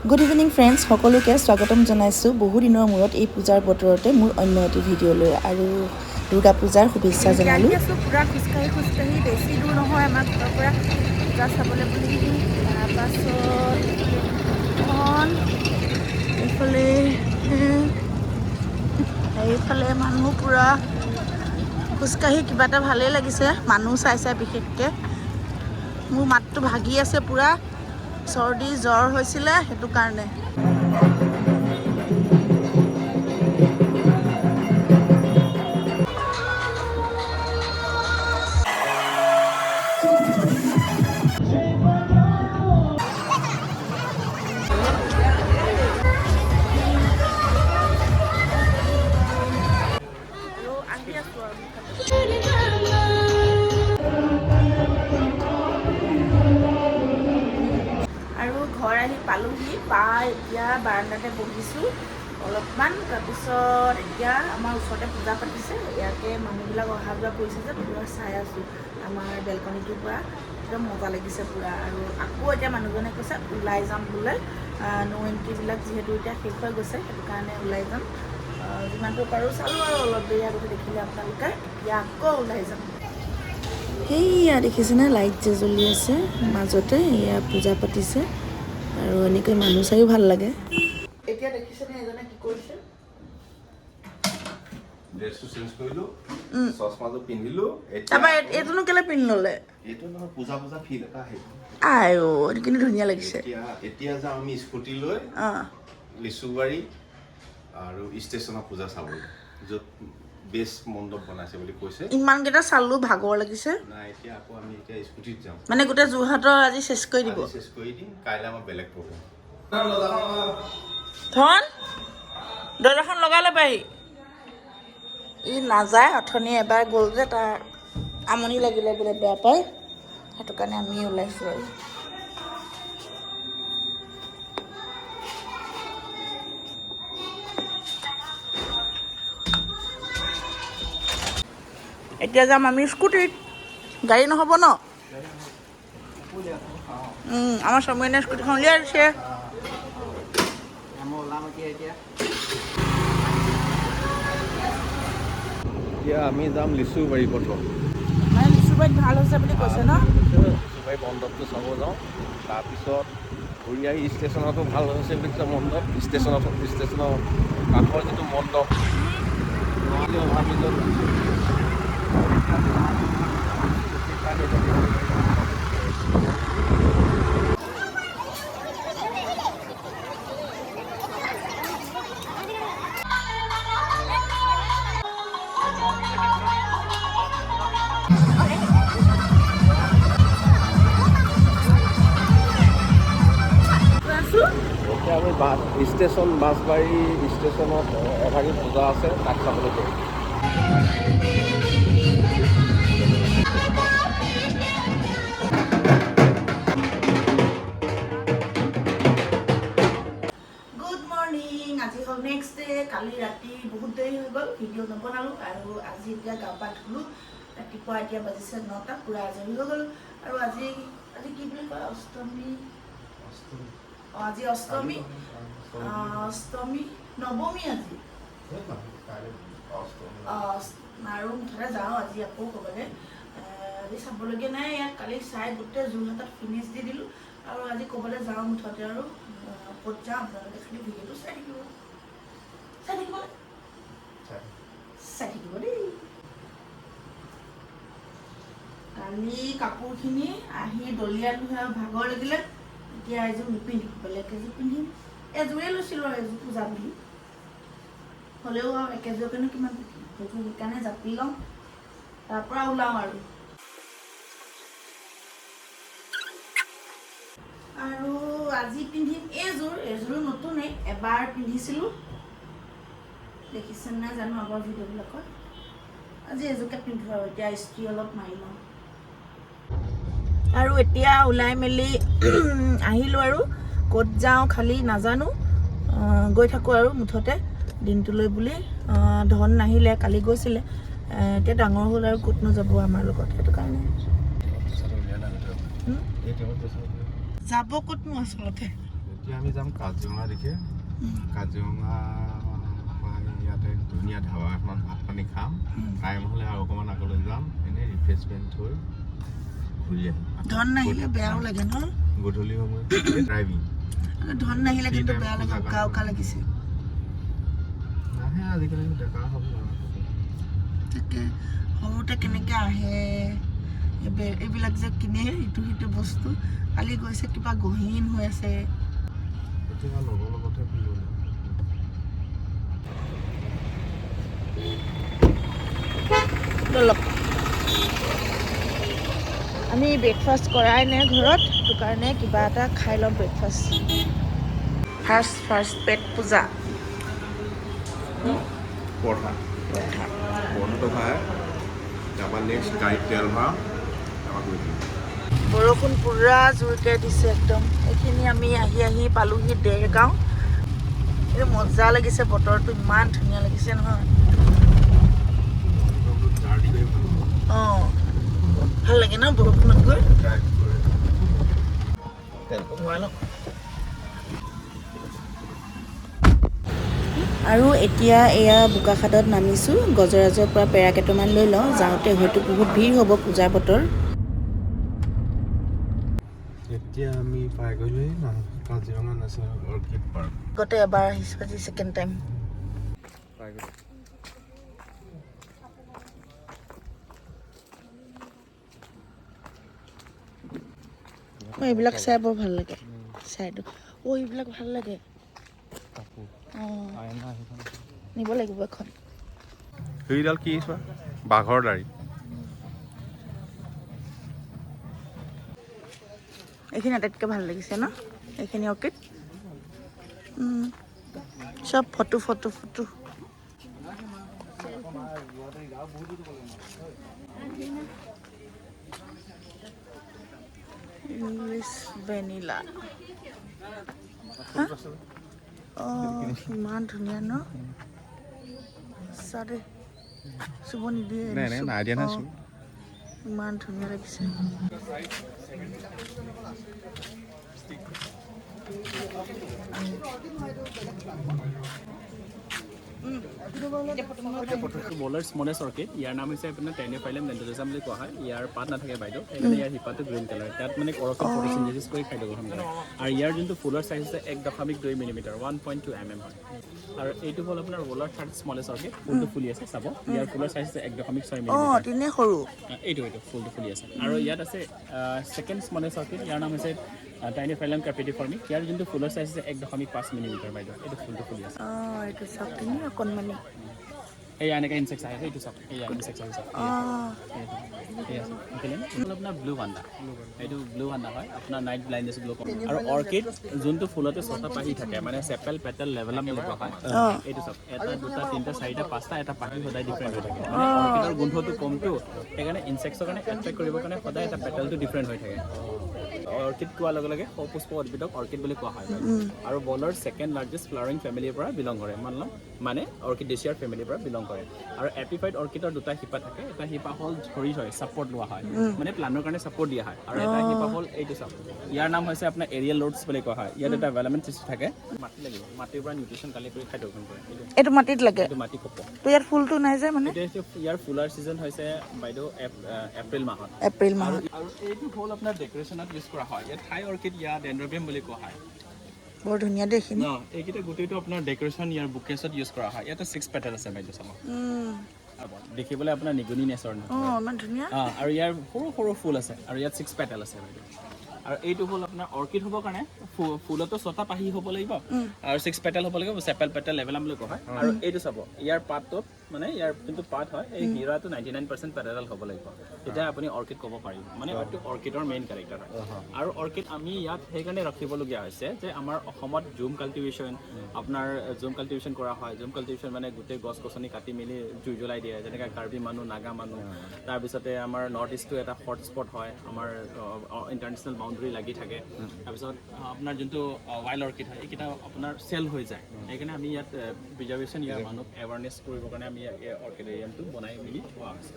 Good evening friends, সকলোকে স্বাগতম জনাইছোঁ বহু দিনৰ মূৰত এই পূজাৰ বতৰতে মোৰ অন্য এটি ভিডিঅ'লৈ আৰু দুৰ্গা পূজাৰ শুভেচ্ছা জনালোঁ। পূৰা খোজকাঢ়ি বেছি দূৰ নহয় আমাৰ ঘৰৰ পৰা পূজা চাবলৈ বুলি। তাৰপাছত এইফালে মানুহ পূৰা খোজকাঢ়ি কিবা এটা ভালেই লাগিছে, মানুহ চাইছে বিশেষকৈ। মোৰ মাতটো ভাগি আছে পূৰা, চৰ্দি জ্বৰ হৈছিলে সেইটো কাৰণে। আৰু ঘৰ আহি পালোহি, এতিয়া বাৰাণ্ডাতে বহিছোঁ অলপমান। তাৰপিছত এতিয়া আমাৰ ওচৰতে পূজা পাতিছে, ইয়াতে মানুহবিলাক অহা যোৱা কৰিছে যে পূৰা চাই আছোঁ আমাৰ বেলকনিটোৰ পৰা। একদম মজা লাগিছে পূৰা। আৰু আকৌ এতিয়া মানুহজনে কৈছে ওলাই যাম বোলে, ন' এণ্ট্ৰিবিলাক যিহেতু এতিয়া শেষ হৈ গৈছে সেইটো কাৰণে ওলাই যাম। যিমানটো পাৰোঁ চালোঁ আৰু অলপ দেৰি আগতে দেখিলে আপোনালোকে, এতিয়া আকৌ ওলাই যাম। সেইয়া দেখিছেনে, লাইট যে জ্বলি আছে মাজতে, এয়া পূজা পাতিছে আৰু এনেকৈ মানুহ চাইও ভাল লাগে। এতিয়া দেখিছেনে এজনে কি কৰিছে? ড্ৰেছটো চেঞ্জ কৰিলোঁ, চশমাটো পিন্ধিলোঁ। তাৰপৰা এইটোনো কেলৈ পিন্ধি ল'লে? এইটো নহয়, পূজা ফিল এটা আহিব। আইও, এইটো কিন্তু ধুনীয়া লাগিছে। এতিয়া যাওঁ আমি স্কুটি লৈ লিচুবাৰী আৰু ষ্টেচনত পূজা চাবলৈ, য'ত বেষ্ট মণ্ডপ বনাইছে বুলি কৈছে। ইমানকেইটা চালোঁ, ভাগৰ লাগিছে। নাই, এতিয়া আকৌ আমি স্কুটিত যাওঁ। মানে গোটেই যোৰহাটৰ আজি চেছ কৰি দিব। চেছ কৰি দিম, কাইলৈ আমাৰ বেলেগ প্ৰগ্ৰেম। ধন, দৰ্জাখন লগাই ল'বাহি। ই নাযায়, অথনি এবাৰ গ'ল যে তাৰ আমনি লাগিলে বোলে, বেয়া পায়, সেইটো কাৰণে আমি ওলাইছোঁ আৰু। এতিয়া যাম আমি স্কুটিত, গাড়ী নহ'ব ন? আমাৰ সমীৰণে স্কুটিখন উলিয়াই দিছে। এতিয়া আমি যাম লিচুবাৰী প্ৰথম। মানে লিচুবাৰীত ভাল হৈছে বুলি কৈছে ন? লিচুবাৰী মণ্ডপটো চাব যাওঁ, তাৰপিছত ঘূৰি আহি ষ্টেচনতো ভাল হৈছে বুলি কৈছে মণ্ডপ। ষ্টেচনৰ কাষৰ যিটো মণ্ডপ আমি বাছবাৰী ষ্টেচনত এভাগী পূজা আছে, তাক চাবলৈ গৈ। গুড মৰ্ণিং, আজি হ'ল নেক্সট ডে। কালি ৰাতি বহুত দেৰি হৈ গ'ল, ভিডিঅ' নবনালোঁ। আৰু আজি এতিয়া গা পা ধুলোঁ, ৰাতিপুৱা এতিয়া বাজিছে 9টা, পূৰা আজৰি হৈ গ'লোঁ। আৰু আজি কি বুলি কয়, অষ্টমী। আজি অষ্টমী, নৱমী আজি। আৰু মুঠতে যাওঁ আজি আকৌ ক'বলৈ। আজি চাবলগীয়া নাই ইয়াত, কালি চাই গোটেই যোৰহাটত ফিনিছ দি দিলোঁ। আৰু আজি ক'বলৈ যাওঁ মুঠতে, আৰু ক'ত যাওঁ আপোনালোকে খালি ভিডিঅ'টো চাই থাকিব দেই। কালি কাপোৰখিনি আহি দলিয়ালোহে আৰু ভাগৰ লাগিলে। এতিয়া এযোৰ নিপিন্ধিম, বেলেগ এযোৰ পিন্ধিম। এযোৰে লৈছিলোঁ আৰু এযোৰ পূজা বুলি, হ'লেও আৰু একেযোৰকেনো কিমান পিন্ধিম, সেইকাৰণে জাপি লওঁ, তাৰপৰা ওলাওঁ আৰু। আজি পিন্ধিম এইযোৰো নতুনেই, এবাৰ পিন্ধিছিলোঁ, দেখিছেনে নাই জানো আগৰ ভিডিঅ'বিলাকত। আজি এযোৰকে পিন্ধো আৰু এতিয়া ইস্ত্ৰি অলপ মাৰি লওঁ। আৰু এতিয়া ওলাই মেলি আহিলোঁ আৰু ক'ত যাওঁ খালি নাজানো, গৈ থাকোঁ আৰু মুঠতে দিনটোলৈ বুলি। ধন নাহিলে, কালি গৈছিলে, এতিয়া ডাঙৰ হ'ল আৰু ক'তনো যাব আমাৰ লগত, সেইটো কাৰণে যাব ক'তনো আচলতে। এতিয়া আমি যাম কাজিৰঙা দিশে কাজিৰঙা ইয়াতে ধুনীয়া ধাবা এখনত ভাত পানী খাম টাইম হ'লে আৰু অকণমান আগলৈ যাম এনেই ৰিফ্ৰেছমেণ্ট হৈ ঘূৰি আহিম ধন নাহিলে বেয়াও লাগে ন গধূলি সময়ত ড্ৰাইভিং ধন নাহিলে কিন্তু বেয়া লাগে উকা উকা লাগিছে নাহে আজিকালি ডেকা হ'ব তাকে সৰুতে কেনেকৈ আহে এইবিলাক যে কিনে ইটো সিটো বস্তু কালি গৈছে কিবা গহীন হৈ আছে এতিয়া লগৰ লগতে ফুৰিব আমি ব্ৰেকফাষ্ট কৰাই নাই ঘৰত সেইটো কাৰণে কিবা এটা খাই ল'ম ব্ৰেকফাষ্ট ফাৰ্ষ্ট পেট পূজা পৰঠা পৰঠাটো খাই তাৰপৰা নেক্সট গাড়ীত তেল ভৰাম বৰষুণ পুৰা জোৰকৈ দিছে একদম এইখিনি আমি আহি পালোহি দেৰগাঁও এইটো মজা লাগিছে বতৰটো ইমান ধুনীয়া লাগিছে নহয় অঁ ভাল লাগে ন বৰষুণত গৈ আৰু এতিয়া এয়া বোকাখাটত নামিছোঁ গজৰাজৰ পৰা পেৰা কেইটামান লৈ লওঁ যাওঁতে হয়তো বহুত ভিৰ হ'ব পূজাৰ বতৰ এতিয়া আমি পাই গ'লোহি কাজিৰঙা নেশ্যনেল অৰ্কিড পাৰ্ক আগতে এবাৰ আহিছোঁ আজি ছেকেণ্ড টাইম পাই গ'লো এইবিলাক চাই বৰ ভাল লাগে চাইটো এইবিলাক ভাল লাগে অঁ নিব লাগিব এখন সেইডাল কি চোৱা বাঘৰ দাড়ি এইখিনি আটাইতকৈ ভাল লাগিছে ন এইখিনি অৰ্কিড চব ফটো ইংলিছ ভেনিলা অঁ ইমান ধুনীয়া ন চাৰে চুব নিদিয়ে ইমান ধুনীয়া লাগিছে বলাৰ স্মলেষ্ট অৰ্কিড ইয়াৰ নাম হৈছে আপোনাৰ টেনিফাইলাম মেডুছা বুলি কোৱা হয় ইয়াৰ পাত নাথাকে বাইদেউ সেইকাৰণে ইয়াৰ শিপাটো গ্ৰীণ কালাৰ তাত মানে ক্লৰফিল ফটোচিনথেচিছ কৰি খাদ্য গ্ৰহণ কৰে আৰু ইয়াৰ যোনটো ফুলৰ চাইজ হৈছে 1.2 মিলিমিটাৰ 1.2 mm হয় আৰু এইটো হ'ল আপোনাৰ বলাৰ থাৰ্ড স্মলেষ্ট অৰ্কিড ফুলটো ফুলি আছে চাব ইয়াৰ ফুলৰ চাইজ হৈছে 1.6 মিলিমিটাৰ সৰু এইটো ফুলটো ফুলি আছে আৰু ইয়াত আছে ছেকেণ্ড স্মলেষ্ট অৰ্কিড ইয়াৰ নাম হৈছে টাইনিফাইলাম ক্যাপিটিফৰ্মি ইয়াৰ যোনটো ফুলৰ চাইজ হৈছে 1.5 মিলিমিটাৰ বাইদেউ এইটো ফুলটো ফুলি আছে এইটো চব অকণমানি এয়া এনেকৈ ইনচেক্টছ আহে এইটো চাওক এয়া ইনচেক্টছ আহিছে আপোনাৰ ব্লু ভাণ্ডা এইটো ব্লু ভাণ্ডা হয় আপোনাৰ নাইট ব্লাইণ্ডনেছ ব্লু কম আৰু অৰ্কিড যোনটো ফুলতে ছটা পাহি থাকে মানে চেপেল পেটেল লেভেলাম বুলি কোৱা হয় এইটো চাওক এটা দুটা তিনিটা চাৰিটা পাঁচটা এটা পাহি সদায় ডিফাৰেণ্ট হৈ থাকে মানে অৰ্কিডৰ গোন্ধটো কমটো সেইকাৰণে ইনচেক্টছৰ কাৰণে এট্ৰেক্ট কৰিবৰ কাৰণে সদায় এটা পেটেলটো ডিফাৰেণ্ট হৈ থাকে অৰ্কিড কোৱাৰ লগে লগে সপুষ্প উদ্ভিদক অৰ্কিড বুলি কোৱা হয় আৰু বলৰ ছেকেণ্ড লাৰ্জেষ্ট ফ্লাৱাৰিং ফেমিলিৰ পৰা বিলং কৰে মানে অৰ্কিডেচিয়াৰ ফেমিলিৰ পৰা বিলং কৰে আৰু এপিফাইড অৰ্কিডৰ দুটা শিপা থাকে এটা শিপা হ'ল ধৰি হয় ছাপৰ্ট লোৱা হয় মানে প্লানৰ কাৰণে ছাপৰ্ট দিয়া হয় আৰু এটা শিপা হ'ল এইটো চাপ ইয়াৰ নাম হৈছে আপোনাৰ এৰিয়েল লোডছ বুলি কোৱা হয় ইয়াত এটা ডেভেলপমেণ্ট চিষ্টেম থাকে মাটি লাগিব মাটিৰ পৰা নিউট্ৰিশ্যন কালেক্ট কৰি খাদ্য গ্ৰহণ কৰে এইটো মাটিত লাগে এইটো মাটি কপোৱা তো ইয়াত ফুলটো নাই যে মানে ইয়াৰ ফুলাৰ ছিজন হৈছে বাইদেউ এপ্ৰিল মাহত আৰু এইটো হ'ল আপোনাৰ ডেক'ৰেশ্যনত ইউজ কৰা হয় ইয়াত থাই অৰ্কিড ইয়াত ডেণ্ড্ৰবিয়াম বুলি কোৱা হয় বৰ ধুনীয়া দেখি ন এইকেইটা গোটেইটো আপোনাৰ ডেক'ৰেশ্যন ইয়াৰ বুকেছত ইউজ কৰা হয় ইয়াতে 6 পেটেল আছে বাইদেউ চাব দেখিবলৈ আপোনাৰ নিগুনি নেচৰ ইমান ধুনীয়া আৰু ইয়াৰ সৰু সৰু ফুল আছে আৰু ইয়াত 6 পেটেল আছে বাইদেউ আৰু এইটো হ'ল আপোনাৰ অৰ্কিড হ'বৰ কাৰণে ফুলতো 6টা পাহি হ'ব লাগিব আৰু 6 পেটেল হ'ব লাগিব চেপেল পেটেল লেভেলাম বুলি কোৱা হয় আৰু এইটো চাব ইয়াৰ পাতটোত মানে ইয়াৰ যোনটো পাত হয় এই হীৰাটো 99% পেটেল হ'ব লাগিব তেতিয়া আপুনি অৰ্কিড ক'ব পাৰিব মানে এইটো অৰ্কিডৰ মেইন কেৰেক্টাৰ হয় আৰু অৰ্কিড আমি ইয়াত সেইকাৰণে ৰাখিবলগীয়া হৈছে যে আমাৰ অসমত জুম কাল্টিভেশ্যন আপোনাৰ জুম কাল্টিভেশ্যন কৰা হয় জুম কাল্টিভেশ্যন মানে গোটেই গছ গছনি কাটি মেলি জুই জ্বলাই দিয়ে যেনেকৈ কাৰ্বি মানুহ নাগা মানুহ তাৰপিছতে আমাৰ নৰ্থ ইষ্টটো এটা হটস্পট হয় আমাৰ ইণ্টাৰনেশ্যনেল বাউণ্ডেৰী লাগি থাকে তাৰপিছত আপোনাৰ যোনটো ৱাইল্ড অৰ্কিড হয় এইকেইটা আপোনাৰ চেল হৈ যায় সেইকাৰণে আমি ইয়াত প্ৰিজাৰ্ভেশ্যন ইয়াৰ মানুহক এৱাৰনেছ কৰিবৰ কাৰণে আমি অৰ্কিডেৰিয়ামটো বনাই মেলি থোৱা হৈছে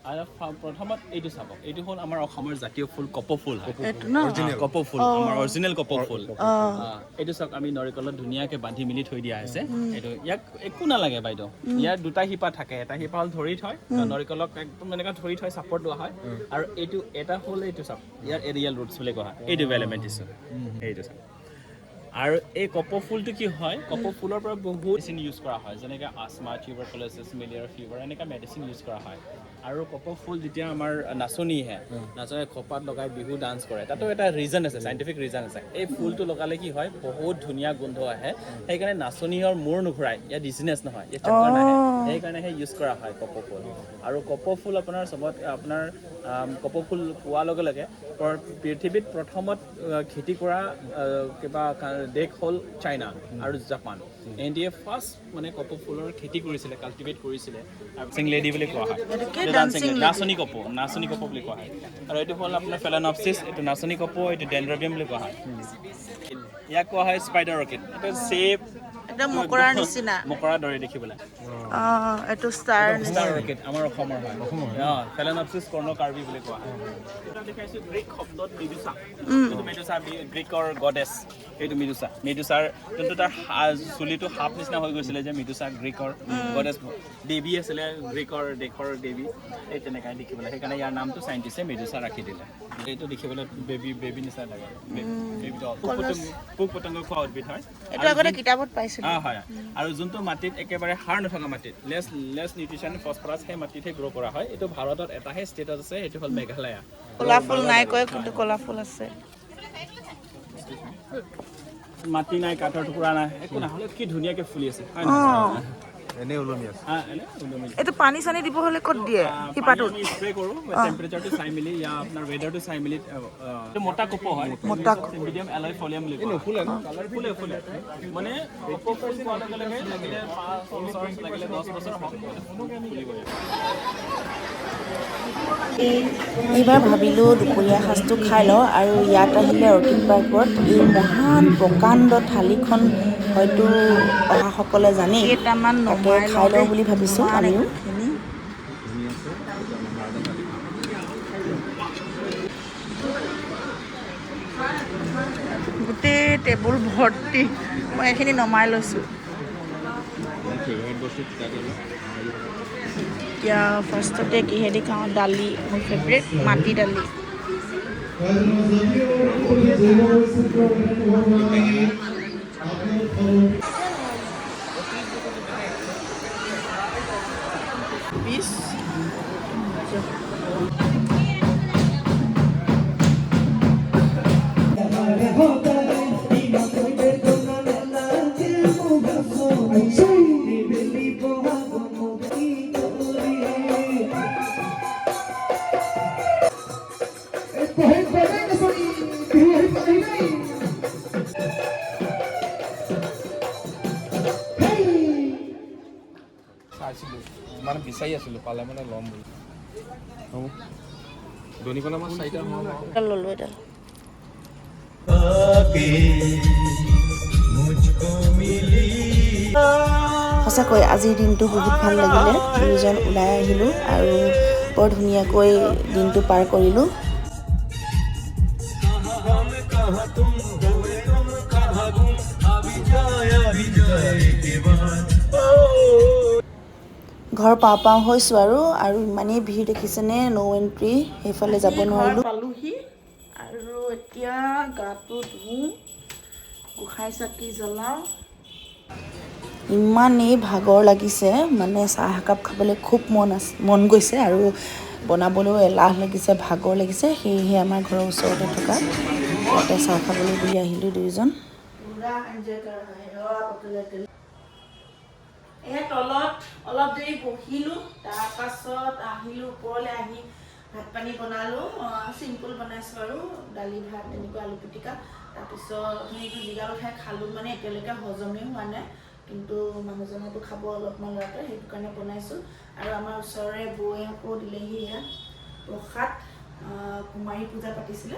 আৰু প্ৰথমত এইটো চাব, এইটো হ'ল আমাৰ অসমৰ জাতীয় ফুল কপৌ ফুল হয়। এইটো ন কপৌ ফুল আমাৰ অৰিজিনেল কপৌ ফুল। এইটো চাওক আমি নাৰিকলত ধুনীয়াকৈ বান্ধি মেলি থৈ দিয়া হৈছে। এইটো ইয়াক একো নালাগে বাইদেউ, ইয়াৰ দুটা শিপা থাকে, এটা শিপা হ'ল ধৰি থয়, নাৰিকলক একদম এনেকৈ ধৰি থয় ছাপৰ্ট লোৱা হয়, আৰু এইটো এটা হ'ল এইটো চাওক ইয়াৰ এৰিয়েল ৰুটছ বুলি কোৱা হয়, এইটো ভেলেমেণ্টিছ এইটো চাওক। আৰু এই কপৌ ফুলটো কি হয়, কপৌ ফুলৰ পৰা বহুত মেডিচিন ইউজ কৰা হয়, যেনেকৈ আছমা, টিউবাৰকুলোচিছ, মেলেৰিয়া ফিভাৰ এনেকুৱা মেডিচিন ইউজ কৰা হয়। আৰু কপৌ ফুল যেতিয়া আমাৰ নাচনীহে খোপাত লগাই বিহু ডান্স কৰে, তাতো এটা ৰিজন আছে, চাইণ্টিফিক ৰিজন আছে। এই ফুলটো লগালে কি হয়, বহুত ধুনীয়া গোন্ধ আহে, সেইকাৰণে নাচনীৰ মূৰ নুঘূৰাই, ইয়াত ডিজিনেছ নহয়, ইয়াত চক্কৰ নাহে, সেইকাৰণেহে ইউজ কৰা হয় কপৌ ফুল। আৰু কপৌ ফুল আপোনাৰ কপৌ ফুল পোৱাৰ লগে লগে পৃথিৱীত প্ৰথমত খেতি কৰা কিবা দেশ হ'ল চাইনা আৰু জাপান। ইণ্ডিয়াই ফাৰ্ষ্ট মানে কপৌ ফুলৰ খেতি কৰিছিলে, কাল্টিভেট কৰিছিলে, ডান্সিং লেডি বুলি কোৱা হয়, নাচনী কপৌ বুলি কোৱা হয়। আৰু এইটো হ'ল আপোনাৰ ফেলানপচিছ, এইটো নাচনী কপৌ, এইটো ডেনড্ৰবিয়াম বুলি কোৱা হয়। ইয়াক কোৱা হয় স্পাইডাৰ অৰ্কিড, এইটো চেপ একদম মকৰাৰ নিচিনা, মকৰাৰ দৰে দেখিবলৈ। এইটো ষ্টাৰ অৰ্কিড আমাৰ অসমৰ হয়, ফেলানপচিছ কৰ্ণকাৰ্বি বুলি কোৱা হয়। এটা দেখাইছোঁ গ্ৰীক শব্দত মেডুছা, এইটো মেডুছা গ্ৰীকৰ গডেছ, এইটো মেডুছাৰ যোনটো তাৰ চুলিটো সাপ নিচিনা হৈ গৈছিলে যে মেডুছা গ্ৰীকৰ গডেছ দেৱী আছিলে, গ্ৰীকৰ দেশৰ দেৱী, এই তেনেকৈ দেখিবলৈ, সেইকাৰণে ইয়াৰ নামটো চাইণ্টিষ্টে মেডুছা ৰাখি দিলে। এইটো দেখিবলৈ বেবী নিচিনা লাগে, পোক পতংগ খোৱা উদ্ভিদ হয়, এইটো আগতে কিতাপত পাইছিলোঁ। হয়। আৰু যোনটো মাটিত একেবাৰে সাৰ নথকা মাটিত লেছ নিউট্ৰিশ্যন ফছফৰাছ, সেই মাটিতহে গ্ৰ' কৰা হয়। এইটো ভাৰতত এটাহে ষ্টেটত আছে, সেইটো হ'ল মেঘালয়া। কলা ফুল নাই কয়, কিন্তু কলা ফুল আছে। মাটি নাই, কাঠৰ টুকুৰা নাই, একো নহ'লে কি ধুনীয়াকৈ ফুলি আছে। এনেই ওলমি আছে। এইটো পানী চানী দিব হ'লে ক'ত দিয়ে? শিপাটোত আমি স্প্ৰে কৰোঁ, টেম্পাৰেচাৰটো চাই মেলি, ইয়াৰ আপোনাৰ ৱেডাৰটো চাই মেলি। এইটো মতা কপৌ হয়, মিডিয়াম এলয় ফলিয়াম বুলি কয়। ফুলে মানে কপৌ ফুল পোৱাৰ লগে লগে লাগিলে 5 বছৰ, লাগিলে 10 বছৰ হওক, ফুলিবই। এইবাৰ ভাবিলোঁ দুপৰীয়া সাঁজটো খাই লওঁ, আৰু ইয়াত আহিলে অৰ্কিড পাৰ্কত এই মহান প্ৰকাণ্ড থালিখন হয়তো অহাসকলে জানেই, তাকে খাই লওঁ বুলি ভাবিছোঁ আমিও। গোটেই টেবুল ভৰ্তি, মই এইখিনি নমাই লৈছোঁ। এতিয়া ফাৰ্ষ্টতে কিহেদি খাওঁ, দালি, মোৰ ফেভৰেট মাটি দালি। মানে বিচাৰি আছিলোঁ, পালে মানে ল'ম বুলি। হ'ব, দনিকণা মাছ 4টা ল'লোঁ এডাল। সঁচাকৈ আজিৰ দিনটো বহুত ভাল লাগিলে, দুয়োজন ওলাই আহিলোঁ আৰু বৰ ধুনীয়াকৈ দিনটো পাৰ কৰিলোঁ। ঘৰ পাওঁ হৈছোঁ আৰু ইমানেই ভিৰ দেখিছেনে, ন' এণ্ট্ৰি, সেইফালে যাব নোৱাৰিলোঁ। পালোহি আৰু এতিয়া গাটো ধুওঁ, গোসাঁই চাকি জ্বলাওঁ। ইমানেই ভাগৰ লাগিছে, মানে চাহ একাপ খাবলৈ খুব মন গৈছে, আৰু বনাবলৈও এলাহ লাগিছে, ভাগৰ লাগিছে। সেয়েহে আমাৰ ঘৰৰ ওচৰতে থকা ইয়াতে চাহ খাবলৈ বুলি আহিলোঁ দুয়োজন। এয়া তলত অলপ দেৰি বহিলোঁ, তাৰপাছত আহিলোঁ ওপৰলৈ, আহি ভাত পানী বনালোঁ। চিম্পুল বনাইছোঁ আৰু দালি ভাত তেনেকুৱা আলু পিটিকা। তাৰপিছত সেইটো জিৰা উঠাই খালোঁ, মানে এতিয়ালৈকে হজমেই হোৱা নাই, কিন্তু মানুহজনেতো খাব অলপমান ল'ৰাটোৱে, সেইটো কাৰণে বনাইছোঁ। আৰু আমাৰ ওচৰৰে বৌয়ে আকৌ দিলেহি এয়া প্ৰসাদ, কুমাৰী পূজা পাতিছিলে,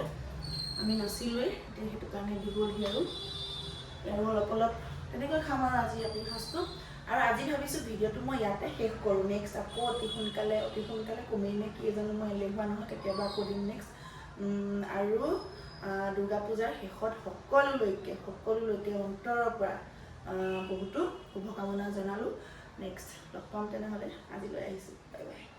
আমি নাছিলোঁৱেই, সেইটো কাৰণে দিবহি আৰু অলপ অলপ তেনেকৈ খাম আৰু আজি ৰাতিৰ সাঁজটো। আৰু আজি ভাবিছোঁ ভিডিঅ'টো মই ইয়াতে শেষ কৰোঁ নেক্সট আকৌ অতি সোনকালে কমেই নে কি জানো মই এলেহুৱা নহয় কেতিয়াবা আকৌ দিম নেক্সট আৰু দুৰ্গা পূজাৰ শেষত সকলোলৈকে অন্তৰৰ পৰা বহুতো শুভকামনা জনালোঁ নেক্সট লগ পাম তেনেহ'লে আজিলৈ আহিছোঁ বাই বাই